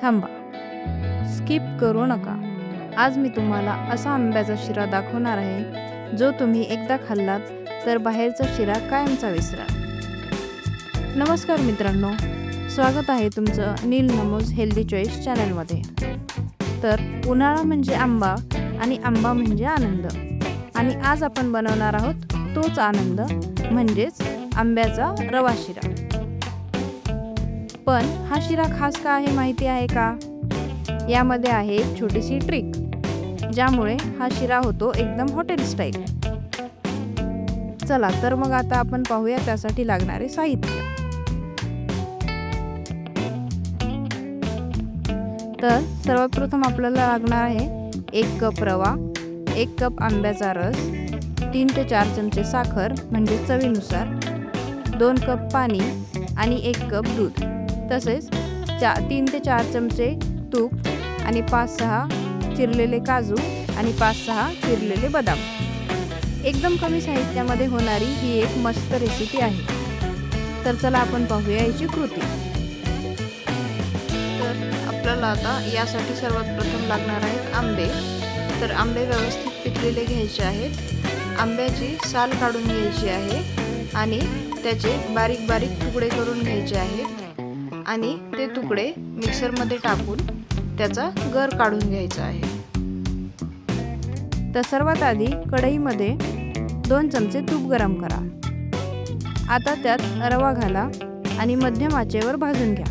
थांबा, स्किप करू नका. आज मी तुम्हाला असा आंब्याचा शिरा दाखवणार आहे जो तुम्ही एकदा खाल्लात तर बाहेरचा शिरा कायमचा विसराल. नमस्कार मित्रांनो, स्वागत आहे तुमचं नील नमोज हेल्दी चॉईस चॅनलमध्ये. तर उन्हाळा म्हणजे आंबा आणि आंबा म्हणजे आनंद, आणि आज आपण बनवणार आहोत तोच आनंद म्हणजेच आंब्याचा रवा शिरा. पण हा शिरा खास का आहे माहिती आहे का? यामध्ये आहे एक छोटीशी ट्रिक ज्यामुळे हा शिरा होतो एकदम हॉटेल स्टाईल. चला तर मग आता आपण पाहूया त्यासाठी लागणारे साहित्य. तर सर्वप्रथम आपल्याला लागणार आहे 1 कप रवा, 1 कप आंब्याचा रस, 3 ते 4 चमचे साखर म्हणजे चवीनुसार, 2 कप पाणी आणि 1 कप दूध, तसेच 3 ते 4 चमचे तूप आणि 5-6 चिरलेले काजू आणि 5-6 चिरलेले बदाम. एकदम कमी साहित्यामध्ये होणारी ही एक मस्त रेसिपी आहे. तर चला आपण पाहूया याची कृती. तर आपल्याला आता यासाठी सर्वात प्रथम लागणार आहेत आंबे. तर आंबे व्यवस्थित पिकलेले घ्यायचे आहेत. आंब्याची साल काढून घ्यायची आहे आणि त्याचे बारीक बारीक तुकडे करून घ्यायचे आहेत आणि ते तुकडे मिक्सरमध्ये टाकून त्याचा गर काढून घ्यायचा आहे. तर सर्वात आधी कढईमध्ये 2 चमचे तूप गरम करा. आता त्यात रवा घाला आणि मध्यम आचेवर भाजून घ्या.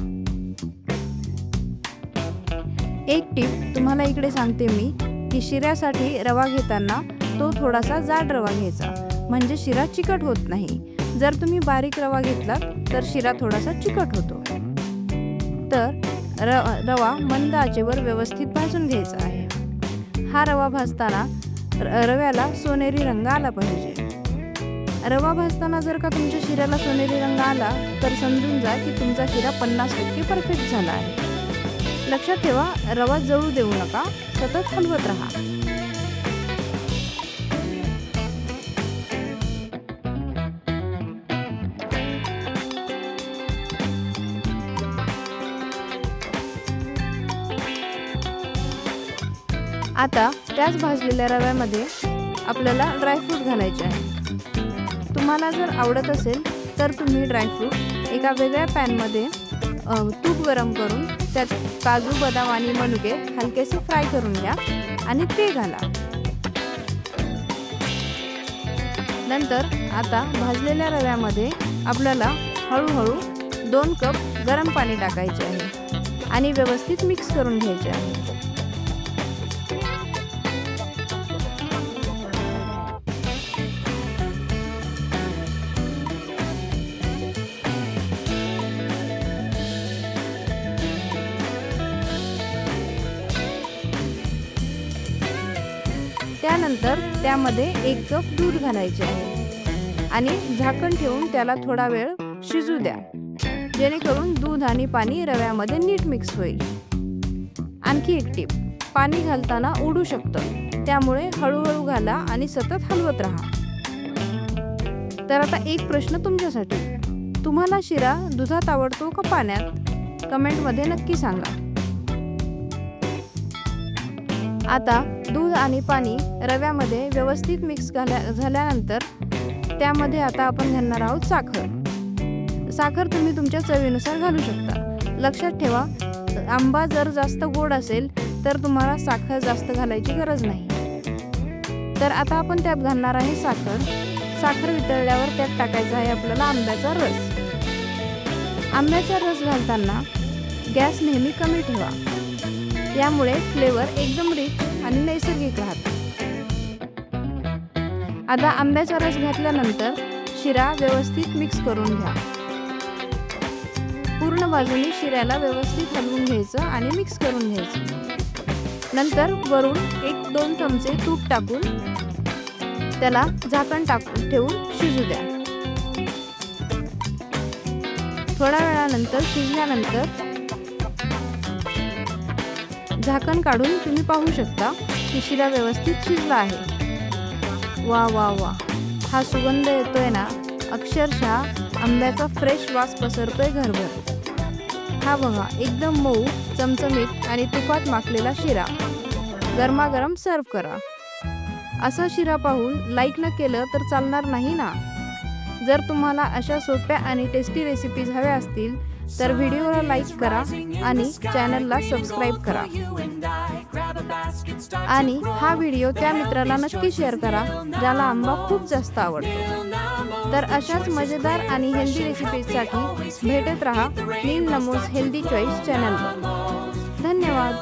एक टिप तुम्हाला इकडे सांगते मी की शिऱ्यासाठी रवा घेताना तो थोडासा जाड रवा घ्यायचा म्हणजे शिरा चिकट होत नाही. जर तुम्ही बारीक रवा घेतला तर शिरा थोडासा चिकट होतो. तर रवा मंद आचेवर व्यवस्थित भाजून घ्यायचा आहे. हा रवा भाजताना रव्याला सोनेरी रंग आला पाहिजे. रवा भाजताना जर का तुमच्या शिऱ्याला सोनेरी रंग आला तर समजून जा की तुमचा शिरा 50% परफेक्ट झाला आहे. लक्षात ठेवा, रवा जळू देऊ नका, सतत हलवत राहा. आता त्याच भाजलेल्या रव्यामध्ये आपल्याला ड्रायफ्रूट घालायचे आहे. तुम्हाला जर आवडत असेल तर तुम्ही ड्रायफ्रूट एका वेगळ्या पॅनमध्ये तूप गरम करून त्यात काजू, बदाम आणि मनुके हलकेसे फ्राय करून घ्या आणि ते घाला. नंतर आता भाजलेल्या रव्यामध्ये आपल्याला हळूहळू 2 कप गरम पाणी टाकायचे आहे आणि व्यवस्थित मिक्स करून घ्यायचे आहे. त्यानंतर त्यामध्ये 1 कप दूध घालायचे आहे आणि झाकण ठेवून त्याला थोडा वेळ शिजू द्या जेणेकरून दूध आणि पाणी रव्यामध्ये नीट मिक्स होईल. आणखी एक टिप, पाणी घालताना उडू शकतं, त्यामुळे हळूहळू घाला आणि सतत हलवत राहा. तर आता एक प्रश्न तुमच्यासाठी, तुम्हाला शिरा दुधात आवडतो का पाण्यात? कमेंटमध्ये नक्की सांगा. आता दूध आणि पाणी रव्यामध्ये व्यवस्थित मिक्स झाल्यानंतर त्यामध्ये आता आपण घालणार आहोत साखर. साखर तुम्ही तुमच्या चवीनुसार घालू शकता. लक्षात ठेवा, आंबा जर जास्त गोड असेल तर तुम्हाला साखर जास्त घालायची गरज नाही. तर आता आपण त्यात घालणार आहे साखर. साखर वितळल्यावर त्यात टाकायचा आहे आपल्याला आंब्याचा रस. आंब्याचा रस घालताना गॅस नेहमी कमी ठेवा, यामुळे फ्लेवर एकदम रिच आणि नैसर्गिक राहतो. आता आंब्याचा रस घातल्यानंतर शिरा व्यवस्थित मिक्स करून घ्या. पूर्ण बाजूने शिऱ्याला व्यवस्थित हलवून घ्यायचं आणि मिक्स करून घ्यायचं. नंतर वरून 1-2 चमचे तूप टाकून त्याला झाकण टाकून ठेवून शिजू द्या. थोड्या वेळानंतर शिजल्यानंतर झाकण काढून तुम्ही पाहू शकता की शिरा व्यवस्थित शिजला आहे. वा वा वा, हा सुगंध येतोय ना, अक्षरशः आंब्याचा फ्रेश वास पसरतोय घरभर. हा बघा एकदम मऊ, चमचमीत आणि तुपात माखलेला शिरा गरमागरम सर्व करा. असा शिरा पाहून लाईक न केलं तर चालणार नाही ना. जर तुम्हाला अशा सोप्या आणि टेस्टी रेसिपीज हव्या असतील तर व्हिडिओला लाईक करा आणि चॅनलला सबस्क्राईब करा. आणि हा व्हिडिओ त्या मित्राला नक्की शेअर करा ज्याला आंबा खूप जास्त आवडतो. तर अशाच मजेदार आणि हेल्दी रेसिपीजसाठी भेटत रहा नील नमोज हेल्दी चॉईस चॅनलवर. धन्यवाद.